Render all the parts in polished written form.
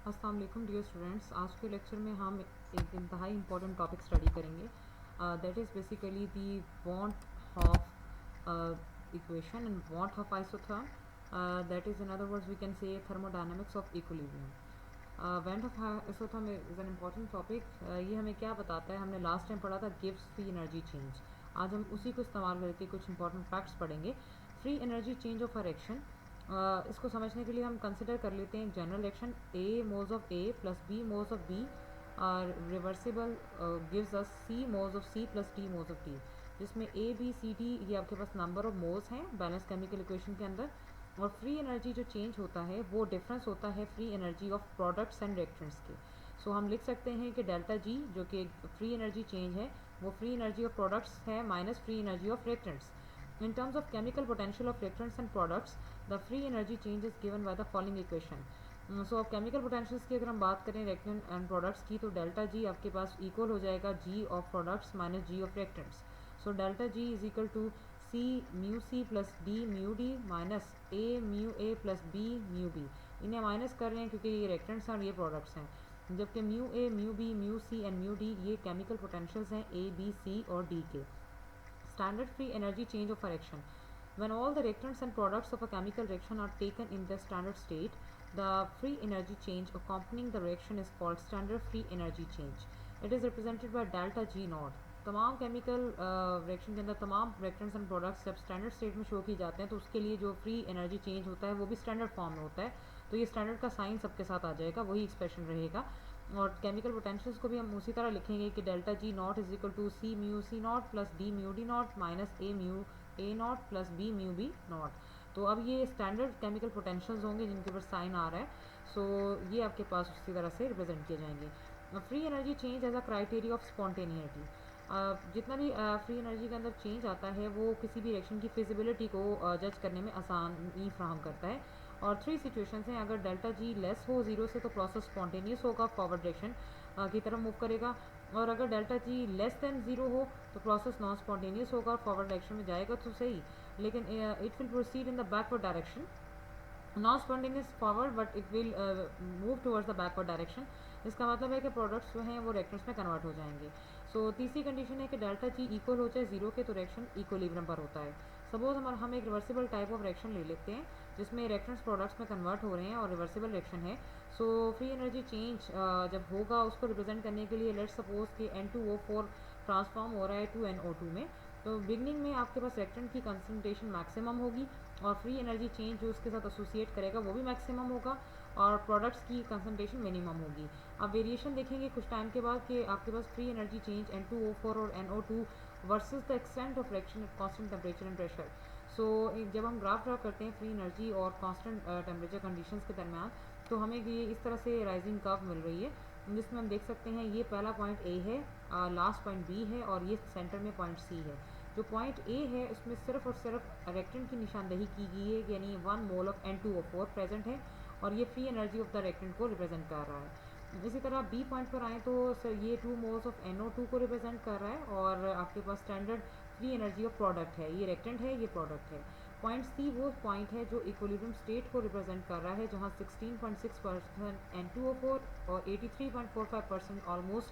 अस्सलाम वालेकुम dear students. आज के लेक्चर में हम एक इंतहाई इम्पोर्टेंट टॉपिक स्टडी करेंगे, that is basically the van't Hoff equation and van't Hoff isotherm, that is in other words we can say thermodynamics of equilibrium. Van't Hoff isotherm is an important topic. ये हमें क्या बताता है, हमने last time पढ़ा था gives free energy change. आज हम उसी को इस्तेमाल करके कुछ इंपॉर्टेंट फैक्ट्स पढ़ेंगे। Free energy change of a reaction, इसको समझने के लिए हम कंसिडर कर लेते हैं general reaction A moles of A plus B moles of B reversible gives us C moles of C plus D moles of D, जिसमें ए बी सी डी ये आपके पास नंबर ऑफ मोल्स हैं balance chemical equation के अंदर। और free energy जो change होता है वो डिफरेंस होता है free energy of products and reactants के। सो हम लिख सकते हैं कि डेल्टा जी जो कि फ्री एनर्जी चेंज है वो फ्री एनर्जी ऑफ प्रोडक्ट्स है minus free energy of reactants. In terms of chemical potential of reactants and products, the free energy change is given by the following equation. So अब chemical potentials की अगर हम बात करें reactant and products की, तो delta जी आपके पास इक्वल हो जाएगा g of products minus g of reactants. So delta G is equal to c mu c plus d mu d minus a mu a plus b mu b। इन्हें minus कर रहे हैं क्योंकि ये reactants हैं और ये products हैं, जबकि mu a mu b mu c and mu d ये chemical potentials हैं a b c और d के। Standard free energy change of a reaction. When all the reactants and products of a chemical reaction are taken in their standard state, the free energy change accompanying the reaction is called standard free energy change. It is represented by delta G naught. तमाम chemical reaction के अंदर तमाम reactants and products जब standard state में show किए जाते हैं तो उसके लिए जो फ्री एनर्जी चेंज होता है वो भी स्टैंडर्ड फॉर्म में होता है। तो ये स्टैंडर्ड का साइन सबके साथ आ जाएगा, वही एक्सप्रेशन रहेगा। और केमिकल पोटेंशियल्स को भी हम उसी तरह लिखेंगे कि delta G not is equal to C mu C naught plus D mu D naught minus A mu A not plus B mu B naught. तो अब ये स्टैंडर्ड केमिकल पोटेंशियल्स होंगे जिनके ऊपर साइन आ रहा है। सो ये आपके पास उसी तरह से रिप्रेजेंट किए जाएंगे। Free energy change as a criteria of spontaneity. जितना भी फ्री एनर्जी के अंदर चेंज आता है वो किसी भी रिएक्शन की फिजिबिलिटी को जज करने में आसानी फ्राहम करता है। और थ्री सिचुएशंस हैं, अगर डेल्टा जी लेस हो जीरो से तो प्रोसेस स्पॉन्टेनियस होगा, फॉरवर्ड डायरेक्शन की तरफ मूव करेगा। और अगर delta G less than zero हो तो प्रोसेस नॉन स्पॉन्टेनियस होगा, फॉरवर्ड डायरेक्शन में जाएगा तो सही, लेकिन it will proceed in the backward direction, non spontaneous forward but it will move towards the backward direction. इसका मतलब है कि प्रोडक्ट्स जो हैं वो रिएक्टेंट्स में कन्वर्ट हो जाएंगे। सो तीसरी कंडीशन है कि डेल्टा जी इक्वल हो जाए जीरो के तो रिएक्शन इक्विलिब्रियम पर होता है। सपोज हम एक रिवर्सिबल टाइप ऑफ रिएक्शन ले लेते हैं जिसमें रिएक्टेंट्स प्रोडक्ट्स में कन्वर्ट हो रहे हैं और रिवर्सिबल रिएक्शन है। सो फ्री एनर्जी चेंज जब होगा उसको रिप्रेजेंट करने के लिए लेट सपोज कि N2O4 ट्रांसफॉर्म हो रहा है 2NO2 में, तो बिगनिंग में आपके पास रिएक्टेंट की कंसनट्रेशन मैक्सिमम होगी और फ्री एनर्जी चेंज जो उसके साथ एसोसिएट करेगा वो भी मैक्सिमम होगा और प्रोडक्ट्स की कंसनट्रेशन मिनिमम होगी। अब वेरिएशन देखेंगे कुछ टाइम के बाद कि आपके पास फ्री एनर्जी चेंज N2O4 और NO2 versus the extent of reaction at constant temperature and pressure. So जब हम ग्राफ ड्रा करते हैं फ्री एनर्जी और कांस्टेंट टेम्परेचर कंडीशंस के दरमियान, तो हमें ये इस तरह से राइजिंग कर्व मिल रही है, जिसमें हम देख सकते हैं ये पहला पॉइंट ए है, लास्ट पॉइंट बी है और ये सेंटर में पॉइंट सी है। जो पॉइंट ए है उसमें सिर्फ और सिर्फ रिएक्टेंट की निशानदेही की गई है, यानी 1 मोल ऑफ N2O4 प्रेजेंट है और ये free energy of the reactant को रिप्रेजेंट कर रहा है। इसी तरह बी पॉइंट पर आए तो सर ये 2 मोल्स ऑफ NO2 को रिप्रेजेंट कर रहा है और आपके पास standard free energy of product है, ये रिएक्टेंट है ये प्रोडक्ट है। पॉइंट सी वो पॉइंट है जो इक्विलिब्रियम स्टेट को रिप्रेजेंट कर रहा है, जहाँ 16.6% N2O4 और 83.45% ऑलमोस्ट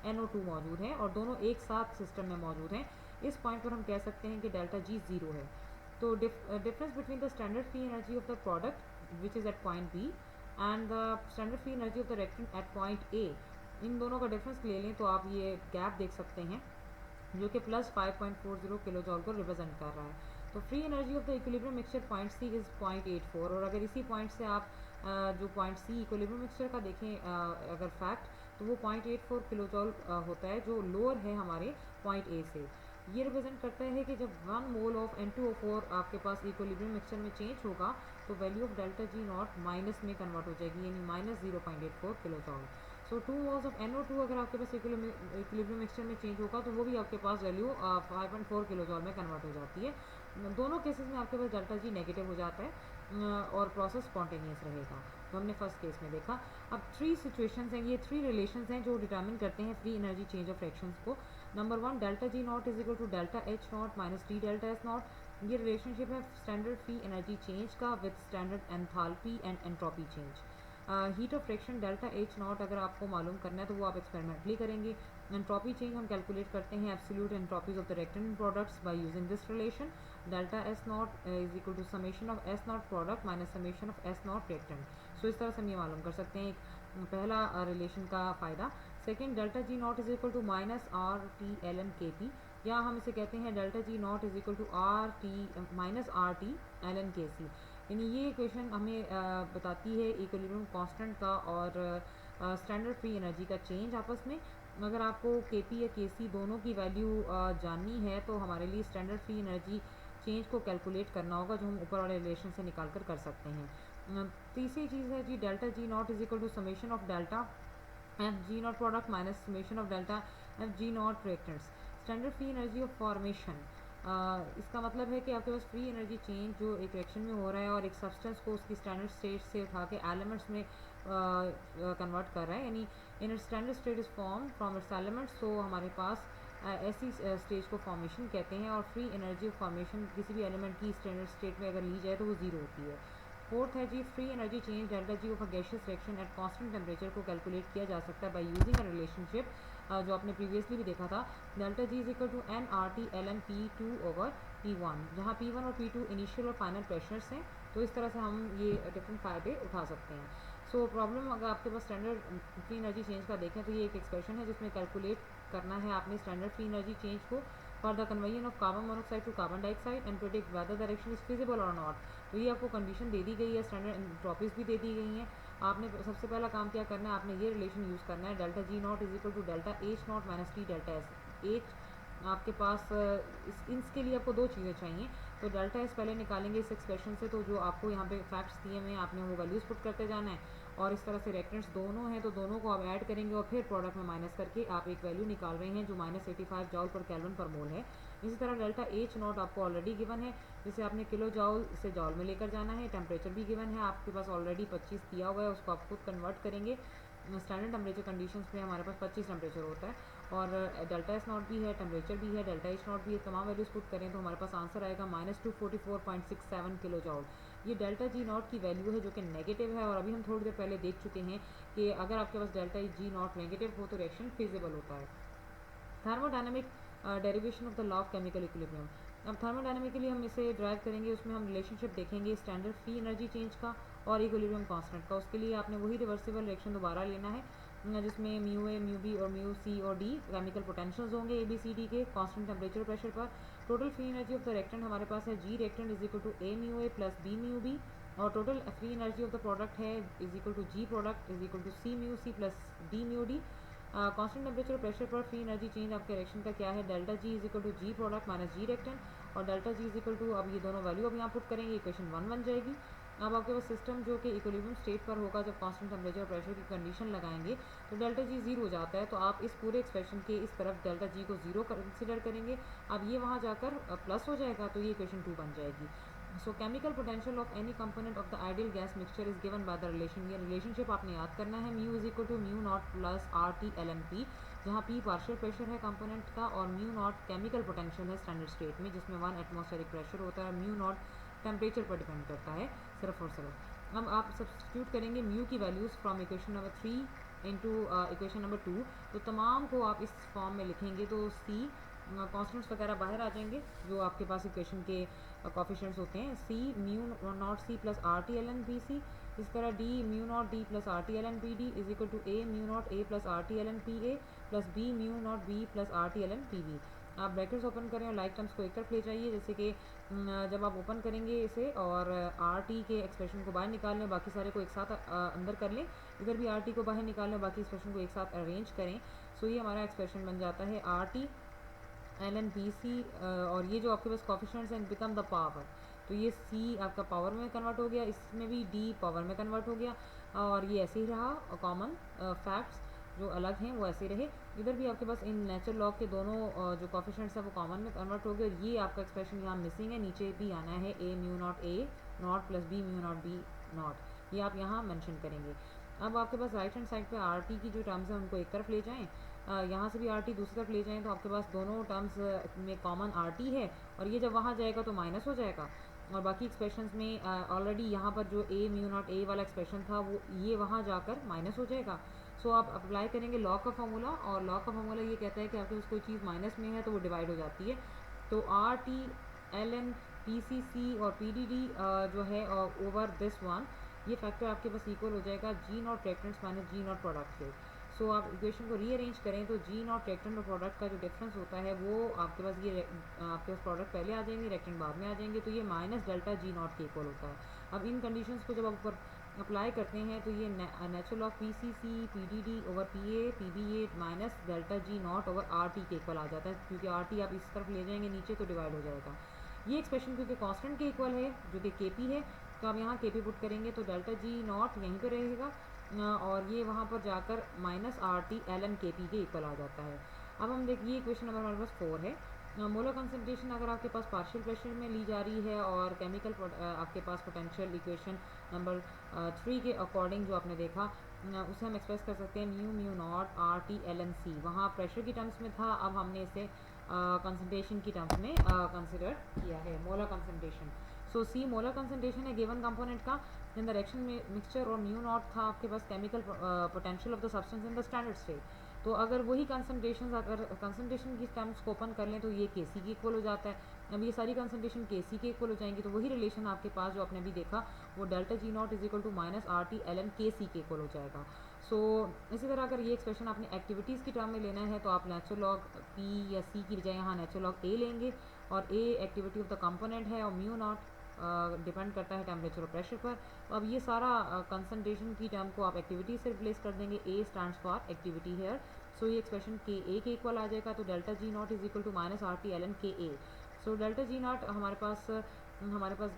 NO2 मौजूद है और दोनों एक साथ सिस्टम में मौजूद हैं। इस पॉइंट पर हम कह सकते हैं कि डेल्टा जी जीरो है। तो difference between the standard free energy of the product which is at point B and the standard free energy of the reactant at point A, इन दोनों का डिफरेंस ले लें तो आप ये गैप देख सकते हैं जो कि प्लस 5.40 किलो जॉल को रिप्रेजेंट कर रहा है। तो free energy of the equilibrium mixture point C is 0.84 और अगर इसी पॉइंट से आप जो पॉइंट सी इक्विलिब्रियम मिक्सचर का देखें अगर फैक्ट, तो वो 0.84 किलो जॉल होता है जो लोअर है हमारे पॉइंट ए से। ये रिप्रेजेंट करता है कि जब 1 मोल ऑफ N2O4 आपके पास इक्विलिब्रियम मिक्सचर में चेंज होगा तो value of delta G not minus में कन्वर्ट हो जाएगी, यानी minus 0.84 kilo जॉल। So 2 moles of NO2 अगर आपके पास इक्विलिब्रियम मिक्सचर में चेंज होगा तो वो भी आपके पास वैल्यू 5.4 किलो जॉल में कन्वर्ट हो जाती है। दोनों केसेस में आपके पास डेल्टा जी नेगेटिव हो जाता है और प्रोसेस स्पॉन्टेनियस रहेगा। तो हमने फर्स्ट केस में देखा। अब थ्री सिचुएशंस हैं, ये थ्री रिलेशंस हैं जो डिटर्मिन करते हैं free energy change of reactions को। Number 1 delta G not is equal to delta H not minus D delta S not. ये रिलेशनशिप है स्टैंडर्ड फ्री एनर्जी चेंज का with standard enthalpy and entropy change. Heat of friction delta H not अगर आपको मालूम करना है तो वो आप एक्सपेरिमेंटली करेंगे। एंट्रोपी चेंज हम कैलकुलेट करते हैं absolute entropies of the reactant products by using this relation delta S not is equal to summation of S not product minus summation of S not reactant. So इस तरह से हम ये मालूम कर सकते हैं एक पहला रिलेशन का फ़ायदा। Second, delta G not is equal to minus R T L N K p, या हम इसे कहते हैं delta G not is equal to R T minus R T L N K C. यानी ये इक्वेशन हमें बताती है इक्विलिब्रियम कांस्टेंट का और स्टैंडर्ड फ्री एनर्जी का चेंज आपस में। अगर आपको के पी या के सी दोनों की वैल्यू जाननी है तो हमारे लिए स्टैंडर्ड फ्री एनर्जी चेंज को कैलकुलेट करना होगा, जो हम ऊपर वाले रिलेशन से निकाल कर सकते हैं। तीसरी चीज़ है G delta G not is equal to summation of delta F G not product minus summation of delta F G not reactants. Standard free energy of formation, इसका मतलब है कि आपके पास फ्री एनर्जी चेंज जो एक रिएक्शन में हो रहा है और एक सब्सटेंस को उसकी स्टैंडर्ड स्टेट से उठा के एलिमेंट्स में कन्वर्ट कर रहा है, यानी in standard state is form from its elements. तो हमारे पास ऐसी स्टेज को फॉर्मेशन कहते हैं, और फ्री एनर्जी ऑफ फॉर्मेशन किसी भी एलिमेंट की स्टैंडर्ड स्टेट में अगर ली जाए तो वो ज़ीरो होती है। फोर्थ है G free energy change delta G of a gaseous reaction at constant temperature को कैलकुलेट किया जा सकता है बाय यूजिंग अ रिलेशनशिप जो आपने प्रीवियसली भी देखा था, delta G is equal to n R T L N p two over P one, जहाँ पी वन और पी टू इनिशियल और फाइनल प्रेशर्स हैं। तो इस तरह से हम ये डिफरेंट फ़ायदे उठा सकते हैं। सो प्रॉब्लम अगर आपके पास स्टैंडर्ड फ्री एनर्जी चेंज का देखें तो ये एक एक्सप्रेशन है जिसमें कैलकुलेट करना है आपने स्टैंडर्ड फ्री एनर्जी चेंज को for the conversion of carbon monoxide to carbon dioxide and predict whether direction is feasible और नॉट। तो ये आपको कंडीशन दे दी गई है, स्टैंडर्ड एंट्रोपीज भी दे दी गई हैं। आपने सबसे पहला काम क्या करना है, आपने ये रिलेशन यूज़ करना है delta G not is equal to delta H not minus T delta S. H आपके पास इसके लिए आपको दो चीज़ें चाहिए, तो डेल्टा एस पहले निकालेंगे इस एक्सप्रेशन से, तो जो आपको यहाँ पे फैक्ट्स दिए हुए हैं आपने वो वैल्यूज़ पुट करते जाना है, और इस तरह से रिएक्टेंट्स दोनों हैं तो दोनों को आप ऐड करेंगे और फिर प्रोडक्ट में माइनस करके आप एक वैल्यू निकाल रहे हैं जो -85 जॉल पर केल्विन पर मोल है। इसी तरह डेल्टा एच नॉट आपको ऑलरेडी गिवन है, जिसे आपने किलो जॉल से जॉल में लेकर जाना है। टेम्परेचर भी गिवन है आपके पास ऑलरेडी 25 दिया हुआ है, उसको आप खुद कन्वर्ट करेंगे। स्टैंडर्ड टेम्परेचर कंडीशंस में हमारे पास 25 टेम्परेचर होता है, और डेल्टा एस नॉट भी है, टेम्परेचर भी है, डेल्टा एच नॉट भी है। तमाम वैल्यूज़ पुट करें तो हमारे पास आंसर आएगा -244.67 किलो जॉल। ये डेल्टा जी नॉट की वैल्यू है जो कि नेगेटिव है, और अभी हम थोड़ी देर पहले देख चुके हैं कि अगर आपके पास डेल्टा जी नॉट नेगेटिव हो तो रिएक्शन फिजिबल होता है। Thermodynamic derivation of the law of chemical equilibrium. अब थर्मोडायनेमिकली हम इसे ड्राइव करेंगे, उसमें हम रिलेशनशिप देखेंगे स्टैंडर्ड फ्री एनर्जी चेंज का और इक्विलिब्रियम कांस्टेंट का। उसके लिए आपने वही रिवर्सिबल रिएक्शन दोबारा लेना है जिसमें म्यू ए, म्यू बी और म्यू सी और डी केमिकल पोटेंशियल्स होंगे ए बी सी डी के कांस्टेंट टेम्परेचर प्रेशर पर। Total free energy of the reactant हमारे पास है G reactant is equal to A mu A plus B mu B, और total free energy of the product है is equal to G product is equal to C mu C plus D mu D. Constant temperature pressure पर free energy change आपके reaction का क्या है, delta G is equal to G product minus G reactant, और delta G is equal to अब ये दोनों value अब यहाँ पुट करेंगे, इक्वेशन 1 बन जाएगी। अब आपके पास सिस्टम जो कि इक्विलिब्रियम स्टेट पर होगा जब कांस्टेंट टेम्परेचर और प्रेशर की कंडीशन लगाएंगे तो डेल्टा जी जीरो हो जाता है, तो आप इस पूरे एक्सप्रेशन के इस तरफ डेल्टा जी को जीरो कंसिडर करेंगे। अब ये वहाँ जाकर प्लस हो जाएगा तो ये इक्वेशन 2 बन जाएगी। So chemical potential of any component of the ideal gas mixture is given by the relation. ये रिलेशनशिप आपने याद करना है, mu is equal to mu naught plus R T L N p, जहाँ पी पार्शियल प्रेशर है component का और mu naught chemical potential है स्टैंडर्ड स्टेट में जिसमें 1 एटमॉस्फेरिक प्रेशर होता है, म्यू नॉट टेम्परेचर पर डिपेंड करता है सिर्फ और सिर्फ। अब आप सब्स्टिट्यूट करेंगे म्यू की values from equation number 3 into equation number 2, तो तमाम को आप इस फॉर्म में लिखेंगे तो सी कॉन्स्टेंट्स वगैरह बाहर आ जाएंगे जो आपके पास इक्वेशन के कॉफिशेंट्स होते हैं, C mu not C plus R T L N B C, इस तरह D mu not D plus R T L N P D is equal to A mu not A plus R T L N P A plus B mu not B plus R T L N P B. आप brackets open करें और like terms को एक तरफ ले जाइए, जैसे कि जब आप ओपन करेंगे इसे और आर टी के एक्सप्रेशन को बाहर निकाल लें, बाकी सारे को एक साथ अंदर कर लें, इधर भी आर टी को बाहर निकाल लें, बाकी एक्सप्रेशन को एक साथ अरेंज करें। सो ये हमारा एक्सप्रेशन बन जाता है R T L N B C, और ये जो आपके पास कॉफिशेंट्स हैं बिकम द पावर, तो ये सी आपका पावर में कन्वर्ट हो गया, इसमें भी डी पावर में कन्वर्ट हो गया, और ये ऐसे ही रहा। कॉमन फैक्ट्स जो अलग हैं वो ऐसे रहे, इधर भी आपके पास इन नेचुरल लॉ के दोनों जो कॉफिशेंट्स हैं वो कॉमन में कन्वर्ट हो गए, और ये आपका एक्सप्रेशन यहाँ मिसिंग है, नीचे भी आना है A mu not A not plus B mu not B not, ये आप यहाँ मेंशन करेंगे। अब आपके पास राइट हैंड साइड पे आर टी की जो टर्म्स हैं उनको एक तरफ ले जाएं, यहाँ से भी आर टी दूसरी तरफ ले जाएं, तो आपके पास दोनों टर्म्स में कॉमन आर टी है, और ये जब वहाँ जाएगा तो माइनस हो जाएगा, और बाकी एक्सप्रेशंस में ऑलरेडी यहाँ पर जो ए म्यू नॉट ए वाला एक्सप्रेशन था वो ये वहाँ जाकर माइनस हो जाएगा। सो आप अप्लाई करेंगे लॉ का फार्मूला, और लॉ का फार्मूला ये कहता है कि आपके पास कोई चीज़ माइनस में है तो वो डिवाइड हो जाती है। तो R T L N P C C और पी डी डी जो है ओवर दिस वन, ये फैक्टर आपके पास इक्वल हो जाएगा G not reactants minus G not product से। सो आप इक्वेशन को रीअरेंज करें तो जी नॉट रिएक्टेंट और प्रोडक्ट का जो डिफरेंस होता है वो आपके पास ये आपके पास प्रोडक्ट पहले आ जाएंगे, रिएक्टेंट बाद में आ जाएंगे, तो ये माइनस डेल्टा जी नॉट के इक्वल होता है। अब इन कंडीशंस को जब आप ऊपर अप्लाई करते हैं तो ये natural of p C C p D D over p B A minus delta G naught over R T के इक्वल आ जाता है, क्योंकि आर टी आप इस तरफ ले जाएंगे नीचे तो डिवाइड हो जाएगा। ये एक्सप्रेशन क्योंकि कांस्टेंट के इक्वल है जो कि के पी है, तो आप यहाँ के पी पुट करेंगे तो डेल्टा जी नॉट यहीं पर रहेगा और ये वहाँ पर जाकर minus R T L N K p के इक्वल आ जाता है। अब हम देखिए इक्वेशन नंबर हमारे पास 4 है। मोलर कंसंट्रेशन अगर आपके पास पार्शियल प्रेशर में ली जा रही है और केमिकल आपके पास पोटेंशियल इक्वेशन नंबर 3 के अकॉर्डिंग जो आपने देखा उसे हम एक्सप्रेस कर सकते हैं mu mu naught R T L n C, वहाँ प्रेशर की टर्म्स में था, अब हमने इसे कंसंट्रेशन की टर्म्स में कंसिडर किया है molar concentration. So C molar concentration है गिवन कंपोनेंट का इन द रिएक्शन में मिक्सचर, और म्यू नॉट था आपके पास chemical potential of the substance in the standard state. तो अगर वही कंसंट्रेशन अगर कंसंट्रेशन की टर्म्स को ओपन कर लें तो ये के सी के इक्वल हो जाता है। अब ये सारी कंसंट्रेशन के सी के इक्वल हो जाएंगी, तो वही रिलेशन आपके पास जो आपने अभी देखा वो delta G not is equal to minus R T L N K C के इक्वल हो जाएगा। सो इसी तरह अगर ये एक्सप्रेशन आपने एक्टिविटीज़ की टर्म में लेना है तो आप नेचुरल लॉग पी या सी की बजाय यहाँ नेचुरल लॉग ए लेंगे, और ए एक्टिविटी ऑफ द कंपोनेंट है और म्यू नॉट डिपेंड करता है टेम्परेचर और प्रेशर पर। तो अब ये सारा कंसंट्रेशन की टर्म को आप एक्टिविटी से रिप्लेस कर देंगे, A stands for activity here. So ये एक्सप्रेशन के ए के इक्वल आ जाएगा, तो delta G not is equal to minus R T L N K A. So delta G not हमारे पास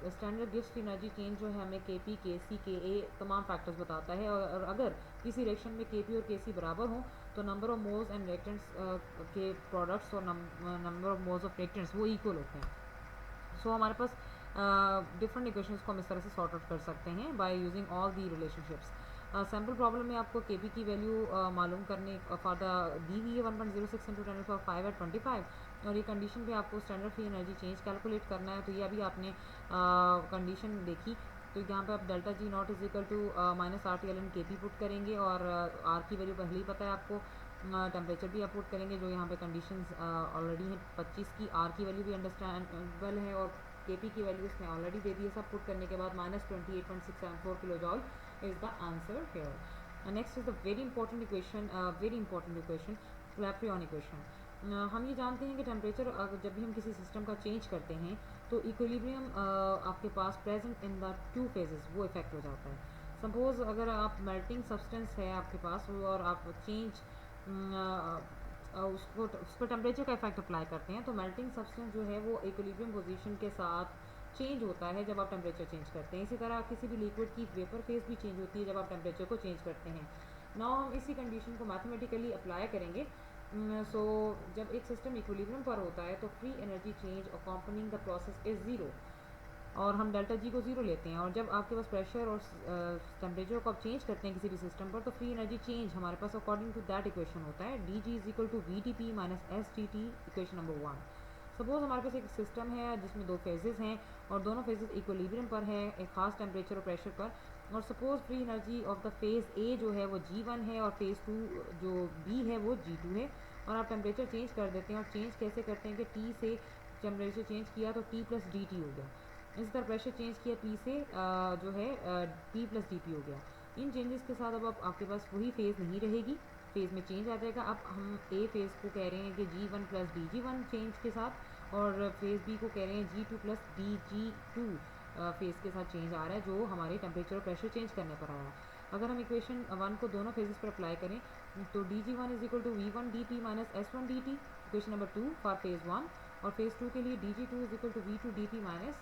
स्टैंडर्ड गिव्स एनर्जी चेंज जो है हमें के पी के सी के ए तमाम फैक्टर्स बताता है, और अगर किसी रिएक्शन में के पी और के सी बराबर हों तो number of moles and reactants के प्रोडक्ट्स और number of moles of reactants वो इक्वल होते हैं। सो हमारे पास डिफरेंट इक्वेशंस को हम इस तरह से सॉर्ट आउट कर सकते हैं by using all the relationships. Sample problem में आपको के पी की वैल्यू मालूम करने फॉर द दी हुई है 1.06 इंटू 10⁵ एट 25, और ये कंडीशन पे आपको standard free energy change calculate करना है। तो ये अभी आपने कंडीशन देखी, तो यहाँ पे आप delta G not is equal to minus R T L N K p put करेंगे, और आर की वैल्यू पहले ही पता है आपको, टेम्परेचर भी आप पुट करेंगे जो यहाँ पे कंडीशंस ऑलरेडी हैं 25 की, आर की वैल्यू भी अंडरस्टैंडेबल है और के पी की वैल्यू इसमें ऑलरेडी दे दी है। सब पुट करने के बाद minus 28.674 kilo जॉल is the answer here. Next is the very important equation, Clapeyron equation. हम ये जानते हैं कि टेम्परेचर जब भी हम किसी सिस्टम का चेंज करते हैं तो इक्विलिब्रियम आपके पास present in the two phases वो इफेक्ट हो जाता है। सपोज अगर आप मेल्टिंग सब्सटेंस है आपके पास और आप चेंज उस पर टेम्परेचर का इफेक्ट अप्लाई करते हैं, तो मेल्टिंग सब्सटेंस जो है वो इक्विलिब्रियम पोजीशन के साथ चेंज होता है जब आप टेम्परेचर चेंज करते हैं। इसी तरह किसी भी लिक्विड की वेपर फेज भी चेंज होती है जब आप टेम्परेचर को चेंज करते हैं। नाउ हम इसी कंडीशन को मैथमेटिकली अप्लाई करेंगे। सो जब एक सिस्टम इक्विलिब्रियम पर होता है तो free energy change accompanying the process is zero, और हम डेल्टा जी को ज़ीरो लेते हैं। और जब आपके पास प्रेशर और टेम्परेचर को आप चेंज करते हैं किसी भी सिस्टम पर, तो फ्री एनर्जी चेंज हमारे पास अकॉर्डिंग टू दैट इक्वेशन होता है D G is equal to V T P minus S T T, equation number 1। Suppose हमारे पास एक सिस्टम है जिसमें दो फेजेस हैं और दोनों फेजेस इक्विलिब्रियम पर हैं एक खास टेम्परेचर और प्रेशर पर, और suppose free energy of the phase ए जो है वो G1 है और फेज़ 2 जो B है वो G2 है, और आप टेम्परेचर चेंज कर देते हैं। और चेंज कैसे करते हैं कि T से टेम्परेचर चेंज किया तो T प्लस डी टी हो गया, इसी तरह प्रेशर चेंज किया P से जो है P प्लस डी पी हो गया। इन चेंजेस के साथ अब आपके पास वही फेज़ नहीं रहेगी, फेज़ में चेंज आ जाएगा। अब हम ए फेज़ को कह रहे हैं कि G1 प्लस DG1 चेंज के साथ, और फेज़ बी को कह रहे हैं G2 प्लस DG2 फेज़ के साथ चेंज आ रहा है जो हमारे टेम्परेचर और प्रेशर चेंज करने पर आया। अगर हम इक्वेशन 1 को दोनों फेजेस पर अप्लाई करें तो DG1 is equal to V1 DP minus S1 DT, equation number 2 for phase 1, और फेज़ 2 के लिए DG2 is equal to V2 DP minus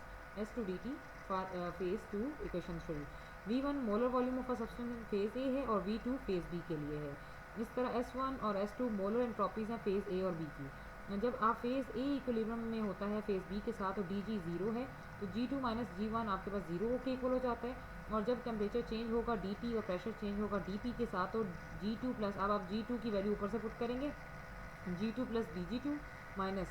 S2 DT for phase 2, equation 3। V1 molar volume of a substance phase A है और V2 phase B के लिए है। इस तरह S1 और S2 मोलर एंट्रोपीज हैं फेज़ ए और बी की। जब आप फेज़ ए इक्विलिब्रियम में होता है फेज़ बी के साथ, तो DG ज़ीरो है, तो G2 माइनस G1 आपके पास ज़ीरो के इक्वल हो जाता है। और जब टेम्परेचर चेंज होगा DT और प्रेशर चेंज होगा DP के साथ, तो G2 प्लस, अब आप G2 की वैल्यू ऊपर से पुट करेंगे, G2 plus DG2 minus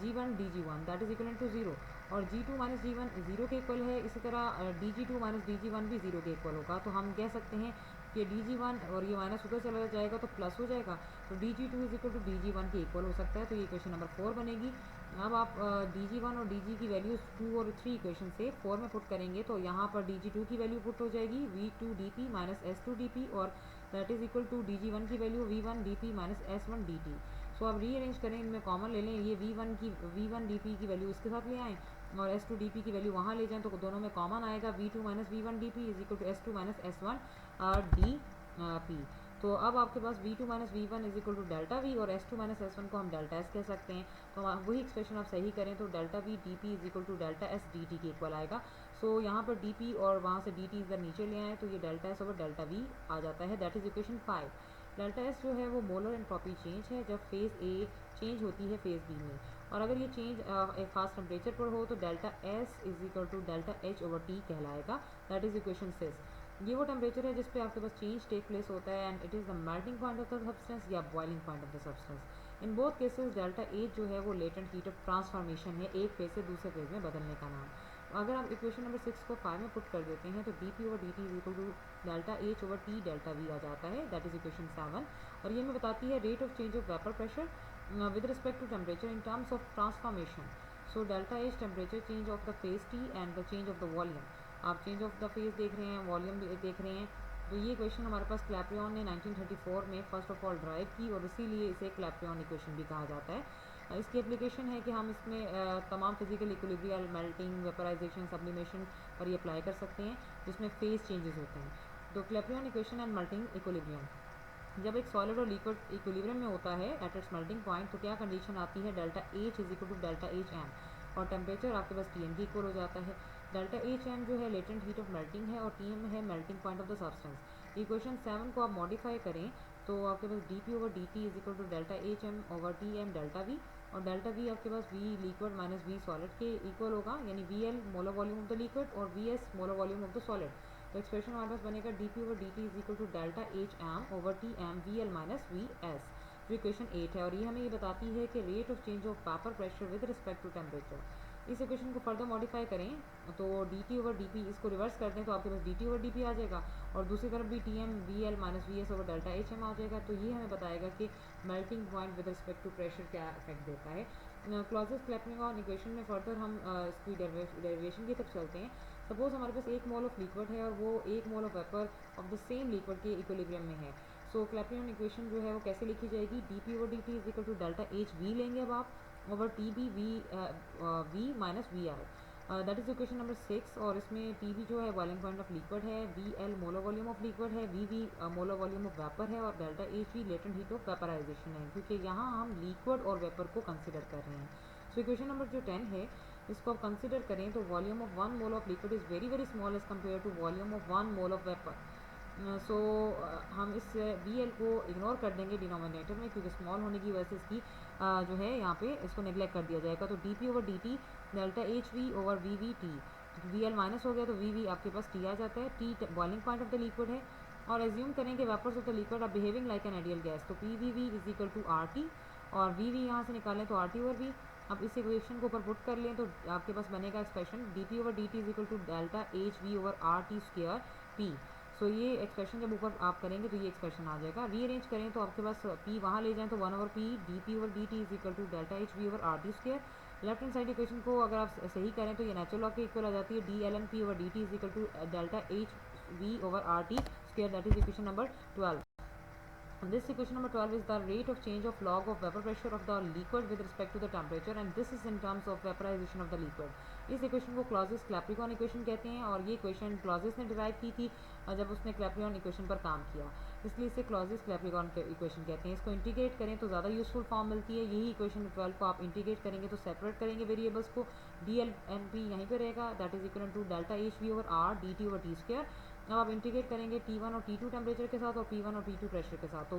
G1 DG1 that is equal to 0 और G2 माइनस G1 0 के इक्वल है। इसी तरह DG2 माइनस DG1 भी 0 के इक्वल होगा। तो हम कह सकते हैं कि DG1 और ये माइनस उधर चला जाएगा तो प्लस हो जाएगा, तो DG2 is equal to DG1 के इक्वल हो सकता है। तो ये इक्वेशन नंबर 4 बनेगी। अब आप DG1 और DG की वैल्यूज 2 और 3 इक्वेशन से 4 में पुट करेंगे तो यहाँ पर DG2 की वैल्यू पुट हो जाएगी V2 DP minus S2 DP और that is equal to DG1 की value V1 DP minus S1 DT। So आप रीअरेंज करें, इनमें कॉमन ले लें, ये V1 DP की वैल्यू इसके साथ ले आएँ और S2 DP की वैल्यू वहाँ ले जाएं तो दोनों में कॉमन आएगा V2 minus V1 DP is equal to S2 minus S1 DP। तो अब आपके पास V2 minus V1 is equal to delta V और S2 माइनस S1 को हम डेल्टा S कह सकते हैं। तो वही एक्सप्रेशन आप सही करें तो delta V DP is equal to delta S DT के इक्वल आएगा। सो यहाँ पर DP और वहाँ से DT इधर नीचे ले आए तो ये delta S over delta V आ जाता है। That is equation 5। Delta S जो है वो मोलर एंट्रोपी चेंज है जब फेज़ A चेंज होती है फेज़ B में, और अगर ये चेंज एक खास टेम्परेचर पर हो तो delta S is equal to delta H over T कहलाएगा। That is equation 6। ये वो टेम्परेचर है जिस पे आपके पास चेंज टेक प्लेस होता है and it is the melting point of the substance या boiling point of the substance. In both cases delta H जो है वो लेटेंट हीट ऑफ ट्रांसफॉर्मेशन है, एक फेज से दूसरे फेज में बदलने का नाम। अगर आप इक्वेशन नंबर 6 को 5 में पुट कर देते हैं तो D P over D T is equal to delta H over T delta V आ जाता है। दैट इज इक्वेशन 7 और ये हमें बताती है rate of change of vapour pressure with respect to temperature in terms of transformation. So delta H temperature change of the phase T and the change of the volume. आप change of the phase देख रहे हैं, volume देख रहे हैं। तो ये equation हमारे पास क्लैप्रियन ने 1934 में फर्स्ट ऑफ ऑल ड्राइव की और इसीलिए इसे क्लैप्रियन इक्वेशन भी कहा जाता है। इसकी एप्लीकेशन है कि हम इसमें तमाम फिजिकल इक्विलिब्रियल, मेल्टिंग, वेपराइजेशन, सब्लिमेशन पर ये अप्लाई कर सकते हैं जिसमें फेज चेंजेस होते हैं। तो क्लैप्रियन इक्वेशन एंड मेल्टिंग इक्विलिब्रियम, जब एक सॉलिड और लिक्विड इक्विलिब्रियम में होता है एट इट्स मेल्टिंग पॉइंट तो क्या कंडीशन आती है, delta H is equal to delta H M और टेम्परेचर आपके पास टी एम के इक्वल हो जाता है। डेल्टा एच एम जो है लेटेंट हीट ऑफ मेल्टिंग है और टी एम है melting point of the substance. Equation 7 को आप मॉडिफाई करें तो आपके पास D P over D T is equal to delta H M over T M delta V और डेल्टा वी आपके पास V liquid minus V solid के इक्वल होगा, यानी V L molar volume of the liquid और V S molar volume of the solid. तो expression हमारे पास बनेगा D P over D T is equal to delta H M over T M V L minus V S, जो equation 8 है। और ये हमें ये बताती है कि rate of change of vapour pressure with respect to temperature. इस इक्वेशन को फर्दर मॉडिफाई करें तो D T over D P इसको रिवर्स कर दें तो आपके पास D T over D P आ जाएगा और दूसरी तरफ भी T M V L minus V S over delta H M आ जाएगा। तो ये हमें बताएगा कि melting point with respect to pressure क्या इफेक्ट देता है। क्लॉजेस क्लैप्रियन इक्वेशन में फर्दर हम इसकी डेरिवेशन की तरफ चलते हैं। सपोज हमारे पास 1 मोल ऑफ लिक्विड है और वो 1 mole of vapour of the same liquid के इक्विलिब्रियम में है। सो क्लैप्रियन इक्वेशन जो है वो कैसे लिखी जाएगी, D P over D T is equal to delta H V लेंगे अब आप over T B V minus V R. That is equation number 6 और इसमें टी बी जो है बॉइलिंग पॉइंट ऑफ लिक्विड है, V L molar volume of liquid है, V molar volume of vapour है और delta H V latent heat of vaporisation है, क्योंकि यहाँ हम लिक्विड और वेपर को कंसिडर कर रहे हैं। सो इक्वेशन नंबर जो 10 है इसको आप कंसिडर करें तो volume of 1 mole of liquid is very very small as compare to volume of 1 mole of vapour. So हम इस वी एल को इग्नोर कर देंगे डिनोमिनेटर में, क्योंकि स्मॉल होने की वजह से इसकी जो है यहाँ पे इसको नेग्लेक्ट कर दिया जाएगा। तो D P over D T delta H V over V V T, V L minus हो गया तो वी वी आपके पास टी आ जाता है। T boiling point of the liquid है और एज्यूम करें कि vapours of the liquid are behaving like an ideal gas, तो P V V is equal to R T और वी वी यहाँ से निकालें तो आर टी ओवर वी। अब इस इक्वेशन को ऊपर पुट कर लें तो आपके पास बनेगा expression D P over D T is equal to delta H V over R T square P. So ये एक्सप्रेशन जब ऊपर आप करेंगे तो ये एक्सप्रेशन आ जाएगा। रीअरेंज करें तो आपके पास पी वहाँ ले जाएं तो 1 over P D P over D T is equal to delta H V over R T square. Left hand side equation को अगर आप सही करें तो ये नेचुरल लॉ के इक्वल आ जाती है, D l N P over D T is equal to delta H V over R T square. That is equation number 12। This equation number 12 is the rate of change of log of vapor pressure of the liquid with respect to the temperature and this is in terms of vaporization of the liquid. इस equation को clauses क्लैप्रिकॉन equation कहते हैं और ये equation clauses ने derive की थी जब उसने क्लैप्रिकॉन इक्वेशन पर काम किया, इसलिए इसे क्लॉजेस क्लैप्रिकॉन इक्वेशन कहते हैं। इसको इंटीग्रेट करें तो ज़्यादा यूजफुल फॉर्म मिलती है। यही इक्वेशन 12 को आप इंटीग्रेट करेंगे तो सेपरेट करेंगे वेरिएबल्स को, डी एल एन पी यहीं पर रहेगा, that is equal to delta H V over R D T over T square. अब आप इंटीग्रेट करेंगे T1 और T2 टेम्परेचर के साथ और P1 और P2 प्रेशर के साथ, तो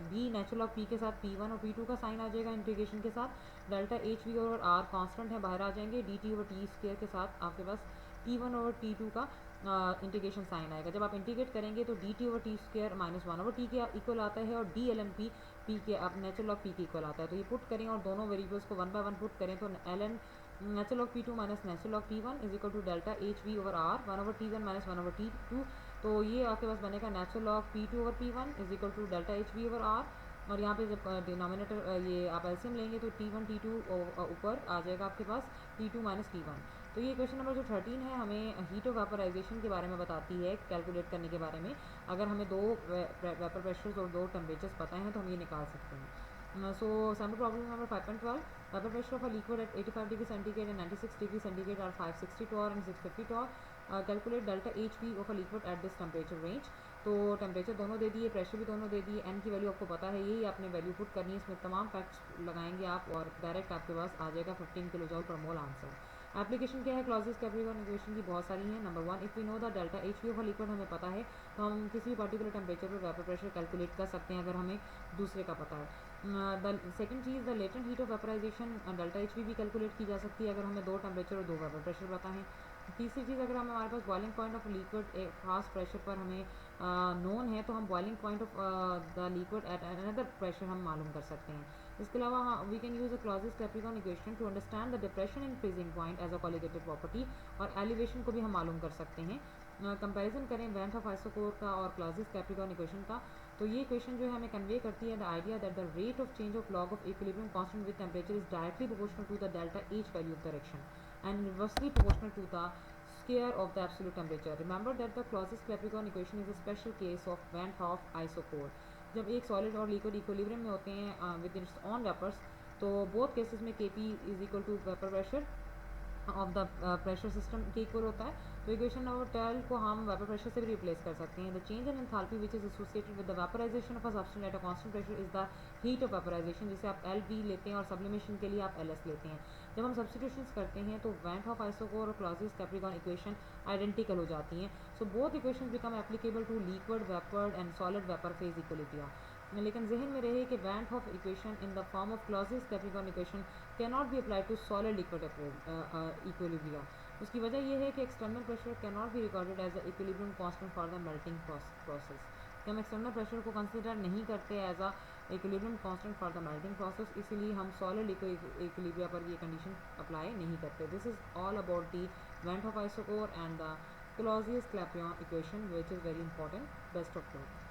बी नेचुरल ऑफ P के साथ P1 और P2 का साइन आ जाएगा इंटीग्रेशन के साथ। डेल्टा एच वी और आर कांस्टेंट है बाहर आ जाएंगे, D T over T square के साथ आपके पास T1 और T2 का इंटीग्रेशन साइन आएगा। जब आप इंटीग्रेट करेंगे तो D T over T square minus one over T के इक्वल आता है और डी एल एन पी के अब नेचुरल ऑफ पी के इक्वल आता है। तो ये पुट करें और दोनों वेरिएबल्स को वन बाय वन पुट करें तो l n natural of P two minus natural of T one is equal to delta H V over R one over T one minus one over T two. तो ये आपके पास बनेगा natural of P two over P one is equal to delta H V over R. और यहाँ पे जब denominator ये आप एलसीएम लेंगे तो टी वन टी टू ऊपर आ जाएगा आपके पास T two minus T one. तो ये क्वेश्चन नंबर जो 13 है हमें हीट ऑफ वेपराइजेशन के बारे में बताती है, कैलकुलेट करने के बारे में। अगर हमें दो वेपर प्रेशर्स और दो टेम्परेचर्स पता हैं तो हम ये निकाल सकते हैं। So sample problem number 5.12 vapour pressure of a liquid at 85 degree centigrade and 96 degree centigrade are 560 torr and 650 torr. Calculate delta H P of a liquid at this temperature range. तो temperature दोनों दे दिए, pressure भी दोनों दे दिए, N की value आपको पता है, यही आपने वैल्यू पुट करनी है। इसमें तमाम फैक्ट्स लगाएंगे आप और डायरेक्ट आपके पास आ जाएगा 15 किलो जॉल पर मोल आंसर। एप्लीकेशन क्या है क्लॉजेस कैप्रिकॉर्न इक्वेशन की बहुत सारी हैं। Number 1 if we know the delta H P of liquid हमें पता है तो हम किसी भी पर्टिकुलर टेम्परेचर पर वेपर प्रेशर कैलकुलेट कर सकते हैं अगर हमें दूसरे का पता है। द सेकंड चीज़ the latent heat of vaporisation delta H P भी कैलकुलेट की जा सकती है अगर हमें दो टेम्परेचर और दो वेपर प्रेशर पता है। तीसरी चीज़ अगर हमारे पास बॉइलिंग पॉइंट ऑफ लिक्विड एक खास प्रेशर पर हमें नोन है तो हम boiling point of the liquid at another pressure हम मालूम कर सकते हैं। इसके अलावा we can use a Clausius Capricorn equation to understand the depression in freezing point as a colligated property और एलिवेशन को भी हम मालूम कर सकते हैं। कंपैरिजन करें वेंट ऑफ आइसोकोर का और क्लॉजेस कैप्रिकॉर्न इक्वेशन का तो ये इक्वेशन जो है हमें कन्वे करती है the idea that the rate of change of log of equilibrium constant with temperature is directly proportional to the delta H value of direction and inversely proportional to the square of the absolute temperature. Remember that the Clausius-Capricorn equation is a special case of Van Hoff isochore. जब एक solid और liquid equilibrium में होते हैं with its own vapours तो both cases में Kp is equal to vapour pressure of the pressure system के equal होता है। तो इक्वेशन नंबर 12 को हम वेपर प्रेशर से भी रिप्लेस कर सकते हैं। The change in enthalpy which is associated with the vaporisation of a substance at a constant pressure is the heat of vaporisation, जिसे आप एल बी लेते हैं और सब्लिमेशन के लिए आप एल एस लेते हैं। जब हम सब्सटीट्यूशंस करते हैं तो वेंट ऑफ आइसोकोर और क्लॉजेस कैप्रिकॉर्न इक्वेशन आइडेंटिकल हो जाती हैं। So both equation become applicable to liquid vapour and solid vapour phase equilibria. लेकिन जहन में रहे कि van't Hoff equation in the form of Clausius Capricorn equation can not be applied to solid liquid equilibria. उसकी वजह यह है कि external pressure can not be recorded as a equilibrium constant for the melting process. कि हम external pressure को consider नहीं करते as a equilibrium constant for the melting process, इसीलिए हम सॉलिड इक्विलिब्रिया पर ये कंडीशन अप्लाई नहीं करते। This is all about the van't Hoff isochore and the Clausius Clapeyron equation which is very important. Best of luck.